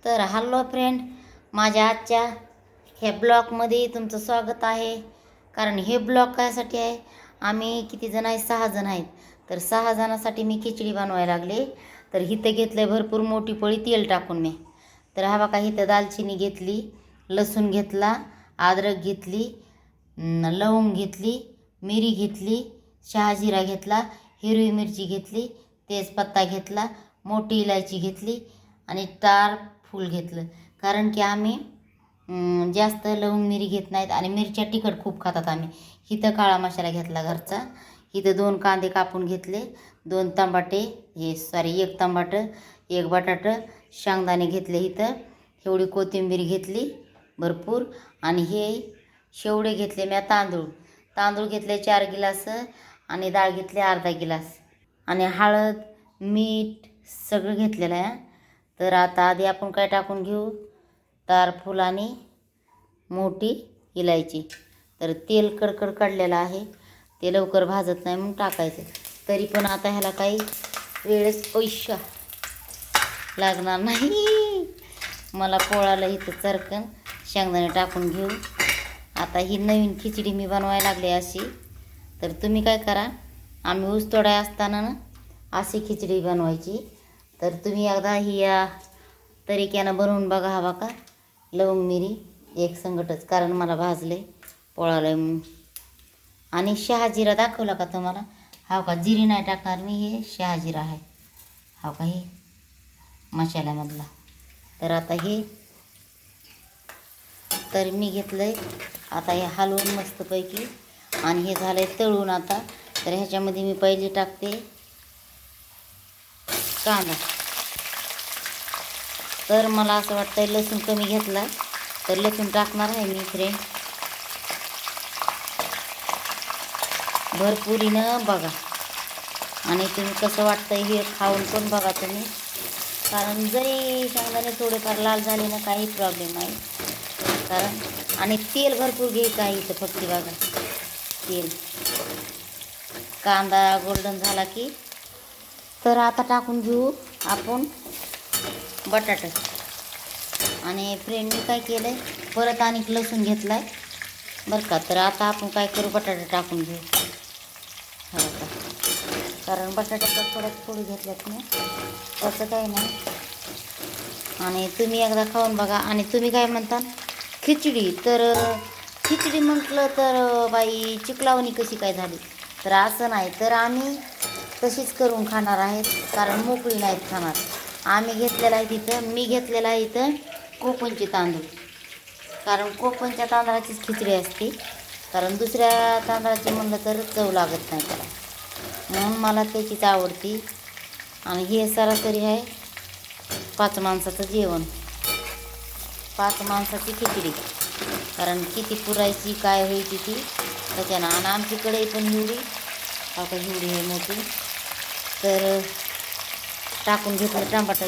तर hello friend, माझ्या आजच्या ह्या ब्लॉगमध्ये तुमचं स्वागत आहे. कारण हे ब्लॉग कायसाठी आहे, आम्ही किती जण आहे, 6 जण आहेत. तर 6 जणांसाठी मी खिचडी बनवायला लागले. तर इथं घेतलं भरपूर मोठी पळी तेल टाकून मी. तर हा बघा, इथं दालचिनी घेतली, लसूण घेतला, अद्रक घेतली, लवंग घेतली, मिरी घेतली, शहाजिरा घेतला, हिरवी मिरची घेतली, तेजपत्ता घेतला, मोठी इलायची घेतली आणि स्टार फूल घेतलं. कारण की आम्ही जास्त लवंग मिरी घेत नाहीत आणि मिरच्या तिखट खूप खातात आम्ही. इथं काळा मसाला घेतला घरचा. इथं 2 कांदे कापून घेतले, 2 टमाटे, एक टमाटं, 1 बटाटं, शेंगदाणे घेतले. इथं एवढी कोथिंबीर घेतली भरपूर. आणि हे शेवडे घेतले मी. तांदूळ घेतले 4 गिलास आणि डाळ घेतली अर्धा गिलास आणि हळद, मीठ सगळं घेतलेलं आहे. तर आता आधी आपण काय टाकून घेऊ, तार फूल आणि मोठी इलायची. तर तेल कडकड काढलेलं आहे, ते लवकर भाजत नाही म्हणून टाकायचं. तरी पण आता ह्याला काही वेळच पैसा लागणार नाही. मला पोळाला इथं चरकन शेंगदाणे टाकून घेऊ. आता ही नवीन खिचडी मी बनवायला लागले अशी. तर तुम्ही काय करा, आम्ही ऊस तोडाय असताना ना अशी खिचडी बनवायची. तर तुम्ही एकदा ही या तरीक्यानं बनवून बघा. हवा का लवंग मिरी एक संगटच, कारण मला भाजले पोळाला म्हणून. आणि शहाजिरा दाखवला का तुम्हाला? हा का, जिरी नाही टाकणार मी, हे शहाजिरा आहे. हा का, हे मसाल्यामधला. तर आता हे तर मी घेतलं आहे. आता हे हलवून मस्तपैकी आणि हे झालं आहे तळून. आता तर ह्याच्यामध्ये मी पहिले टाकते कांदा. तर मला असं वाटतं लसूण कमी घेतला, तर लसूण टाकणार आहे मी फ्रेंड भरपुरीनं बघा. आणि तुम्ही कसं वाटतं हे खाऊन पण बघा तुम्ही. कारण जरी शेंगदाणे थोडेफार लाल झाले ना, काही प्रॉब्लेम नाही. कारण आणि तेल भरपूर घ्यायचं आहे इथं. फक्त बघा तेल. कांदा गोल्डन झाला की तर आता टाकून घेऊ आपण बटाटा. आणि फ्रेंड मी काय केलं आहे, परत आणि लसूण घेतला आहे बरं का. तर आता आपण काय करू, बटाटा टाकून घेऊ. हो का, कारण बटाट्याचा थोडं घेतल्यात मी, त्याचं काही नाही. आणि तुम्ही एकदा खाऊन बघा. आणि तुम्ही काय म्हणता खिचडी, तर खिचडी म्हटलं तर बाई चिकलावणी कशी काय झाली, तर असं नाही. तर आम्ही तशीच करून खाणार आहेत, कारण मोकळी नाहीत खाणार. आम्ही घेतलेला आहे तिथं, मी घेतलेला आहे इथं कोकणचे तांदूळ. कारण कोकणच्या तांदळाचीच खिचडी असते, कारण दुसऱ्या तांदळाची म्हणलं तर चव लागत नाही त्याला, म्हणून मला त्याचीच आवडती. आणि हे सरासरी आहे 5 माणसाचं जेवण, 5 माणसाची खिचडी. कारण किती पुरायची काय व्हायची ती त्याच्यानं. आणि आमच्याकडे पण एवढी आता एवढी आहे मोठी. तर टाकून घेतलं टमाटर.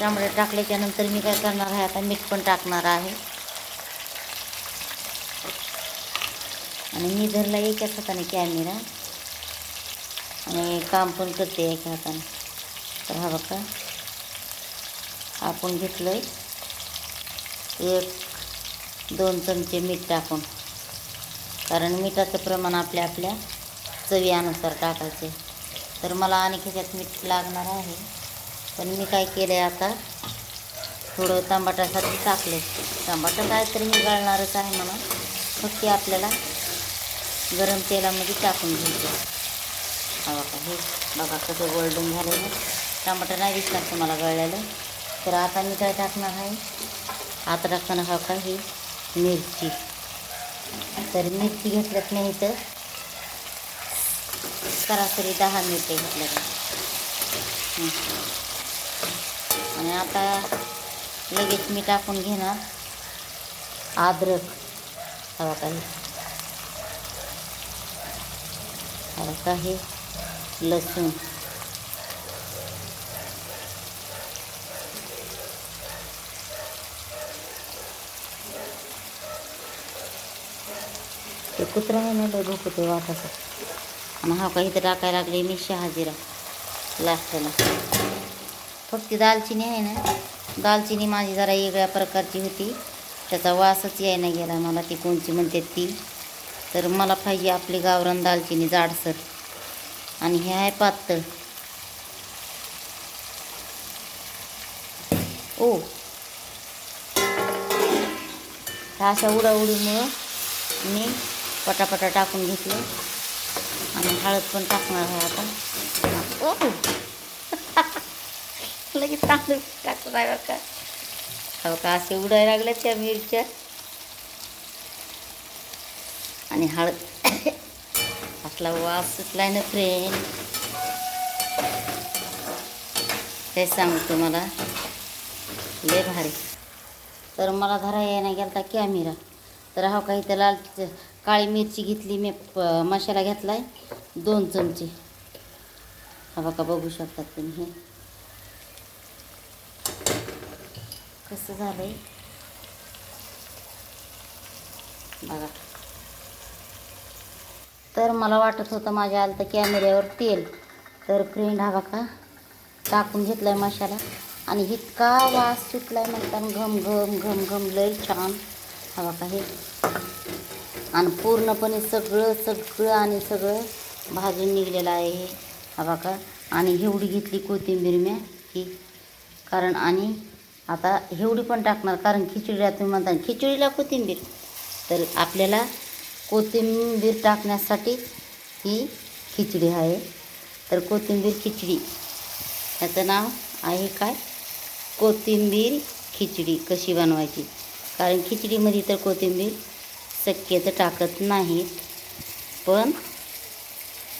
टमाटर टाकल्याच्यानंतर मी काय करणार आहे, आता मीठ पण टाकणार आहे. आणि मी धरला एकाच हाताने कॅमेरा आणि काम पण करते एका हाताने. तर हा बघा, आपण घेतलं आहे 1-2 चमचे मीठ टाकून. कारण मिठाचं प्रमाण आपल्या चवीनुसार टाकायचे. तर मला आणि ह्याच्यात मीठ लागणार आहे, पण मी काय केलं आहे, आता थोडं टमाट्यासाठी टाकलं. टमाटर काय तर मी गाळणारच आहे म्हणा, फक्त आपल्याला गरम तेलामध्ये टाकून घ्यायचं. हा बघा, हे बघा कसं गोल्डन झालं ना. टमाटर नाही दिसणार तुम्हाला गळलेलं. तर आता मी काय टाकणार आहे, आता टाकताना हा का ही मिरची. तर मिरची घेतल्यात नाही तर सरासरी 10 मिरच्या घेतल्यात. आणि आता लगेच मी टाकून घेणार अद्रक. हवा काही लसूण. ते कुत्र्याने नेलं झोपू ते वाटाचं. आणि हा काही इथं टाकायला लागले मी शहाजिरा लास्टला. फक्त दालचिनी आहे ना, दालचिनी माझी जरा वेगळ्या प्रकारची होती, त्याचा वासच यायला गेला मला. ती कोणची म्हणते ती. तर मला पाहिजे आपली गावरान दालचिनी जाडसर, आणि हे आहे पातळ. ओ ह्या अशा उडाउडीमुळं मी पटापटा टाकून घेतले, आणि हळद पण टाकणार आहे आता. ओ लगेच तांदूळ टाकत आहे बरं का. हो का, असे उडायला लागले त्या मिरच्या आणि हळद. असला वास सुटलाय ना फ्रेंड, ते सांगतो मला, लय भारी. तर मला धरा यायला गेलता कॅमेरा. तर हा काही तर लाल काळी मिरची घेतली मी, मसाला घेतला आहे 2 चमचे. हा बघा, बघू शकतात तुम्ही हे कसं झालंय बघा. तर मला वाटत होतं माझ्या आलं तर कॅमेऱ्यावर तेल. तर फ्रेंड हा बघा टाकून घेतलाय मसाला, आणि इतका वास सुटलाय म्हणताना घम घम घम घम, लय छान. हा बघा हे, आणि पूर्णपणे सगळं सगळं आणि सगळं भाजून निघलेलं आहे हे. हा बघा, आणि एवढी घेतली कोथिंबीर मी ही, कारण आणि आता एवढी पण टाकणार, कारण खिचडीला तुम्ही म्हणता खिचडीला कोथिंबीर, तर आपल्याला कोथिंबीर टाकण्यासाठी ही खिचडी आहे. तर कोथिंबीर खिचडी ह्याचं नाव आहे काय, कोथिंबीर खिचडी कशी बनवायची. कारण खिचडीमध्ये तर कोथिंबीर शक्यतो टाकत नाहीत, पण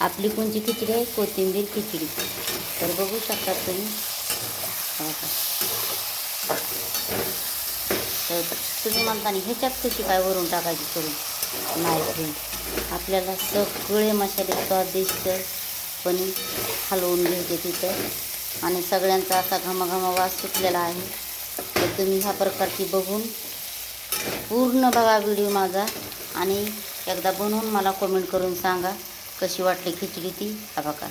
आपली कोणची खिचडी आहे, कोथिंबीर खिचडी. तर बघू शकता तुम्ही. तर तुम्ही म्हणताना ह्याच्यात कशी काय वरून टाकायची करून, नाही फ्रेंड, आपल्याला सगळे मसाले स्वादिष्टपणे हलवून घ्यायचे तिथं, आणि सगळ्यांचा असा घमाघमा वास सुटलेला आहे. तर तुम्ही ह्या प्रकारची बघून पूर्ण बघा व्हिडिओ माझा, आणि एकदा बनवून मला कमेंट करून सांगा कशी वाटली खिचडी ती. हा बघा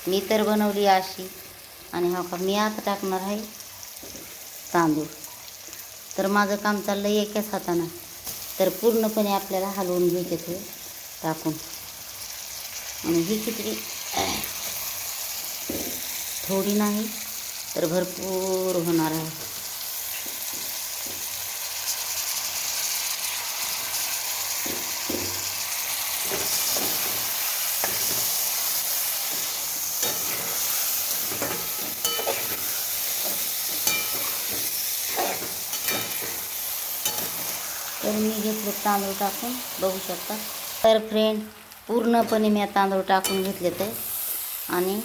मी तर बनवली अशी, आणि हा का मी आता टाकणार आहे तांदूळ. तर माझं काम चाललं आहे एकाच हातानं, तर पूर्णपणे आपल्याला हलवून घ्यायचे ते टाकून. आणि ही खिचडी थोडी नाही तर भरपूर होणार आहे. तर मी घेतले तांदूळ टाकून, बघू शकता. तर फ्रेंड पूर्णपणे मी तांदूळ टाकून घेतले ते, आणि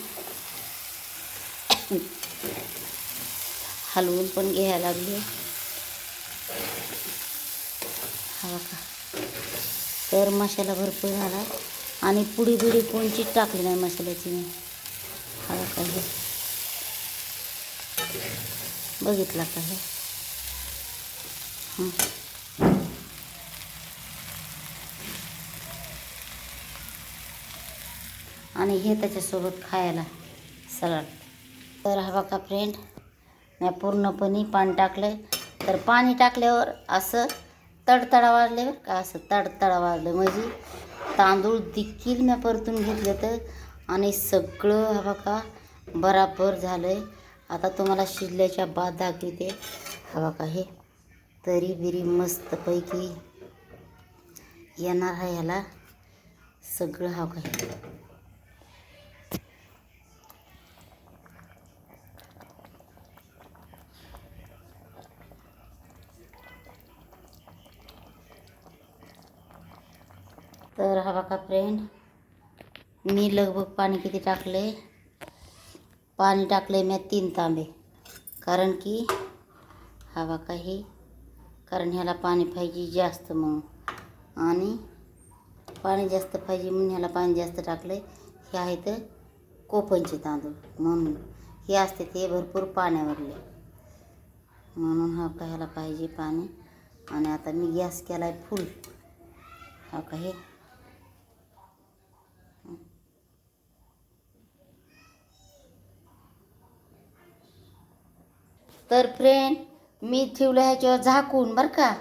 हलवून पण घ्यायला लागले. हा बघा, तर मसाला भरपूर झाला, आणि पुडी बिडी कोणचीच टाकली नाही मसाल्याची मी. हा बघा हे बघितला का हे. आणि हे त्याच्यासोबत खायला सलाड. तर हा बघा फ्रेंड, मी पूर्णपणे पाणी टाकलं. तर पाणी टाकल्यावर असं तडतडा वाजले बरं का, असं तडतडा वाजलं म्हणजे तांदूळ देखील मी परतून घेतले तर, आणि सगळं हा बघा बराबर झालं आहे. आता तुम्हाला शिजल्याच्या बाद दाखवते. हा बघा हे तरी बिरी मस्तपैकी येणार आहे ह्याला सगळं. हा काय तर हा बघा फ्रेंड, मी लगभग पाणी किती टाकले, पाणी टाकले मी 3 तांबे. कारण की हा बघा हे, कारण ह्याला पाणी पाहिजे जास्त म्हणून, आणि पाणी जास्त पाहिजे म्हणून ह्याला पाणी जास्त टाकलं. हे आहे तर कोकणचे तांदूळ म्हणून हे असते ते भरपूर पाण्यावरले, म्हणून हा का ह्याला पाहिजे पाणी. आणि आता मी गॅस केला आहे फुल. हा का हे तर फ्रेंड मी ठेवलं ह्याच्यावर झाकून बरं का.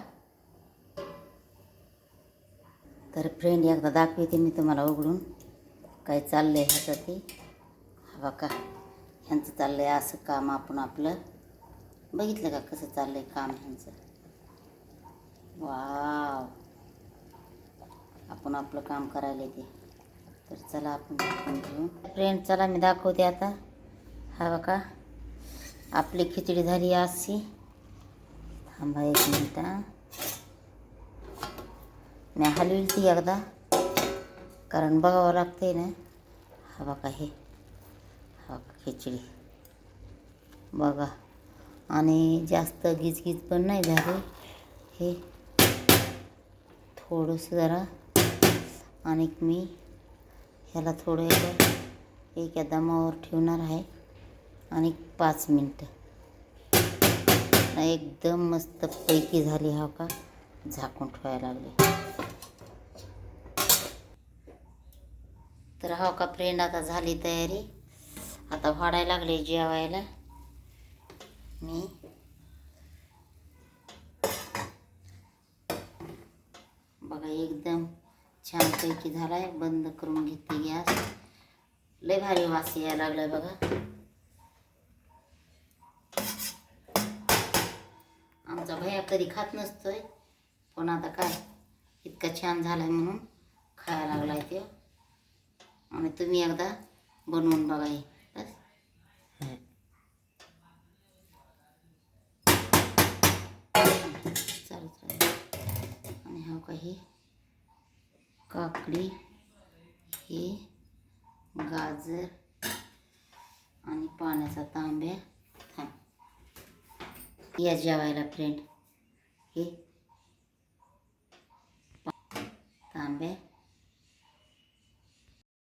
तर फ्रेंड एकदा दाखवते मी तुम्हाला उघडून काय चाललं आहे ह्याचं ते. हा बघा ह्यांचं चाललं आहे असं काम. आपण आपलं बघितलं का कसं चाललं आहे काम ह्यांचं. वाव, आपण आपलं काम करायला ते. तर चला आपण दाखवून घेऊ फ्रेंड. चला मी दाखवते आता. हा बघा आपली खिचडी झाली अशी. थांबा 1 मिनिट. मी हलविल ती एकदा कारण बघावं लागते ना. हा बघा हे, हा खिचडी बघा. आणि जास्त गिजगिज पण नाही झाली. हे थोडंसं जरा आणि मी ह्याला थोडं एका दमावर ठेवणार आहे आणि 5 मिनटं. एकदम मस्त पैकी झाली. हा का झाकून ठेवायला लागले. तर हा का फ्रेंड आता झाली तयारी. आता वाढायला लागले जेवायला मी. बघा एकदम छानपैकी झाला आहे. बंद करून घेते गॅस. लय भारी वास यायला लागलाय बघा. आमचा भैया कधी खात नसतोय पण आता काय इतका छान झालाय म्हणून खायला लागलाय ते. आणि तुम्ही एकदा बनवून बघा हे. बस चालत राहील. आणि हा काही काकडी, हे गाजर आणि पाण्याचा तांब्या. थांब या जेवायला फ्रेंड. हे तांब्या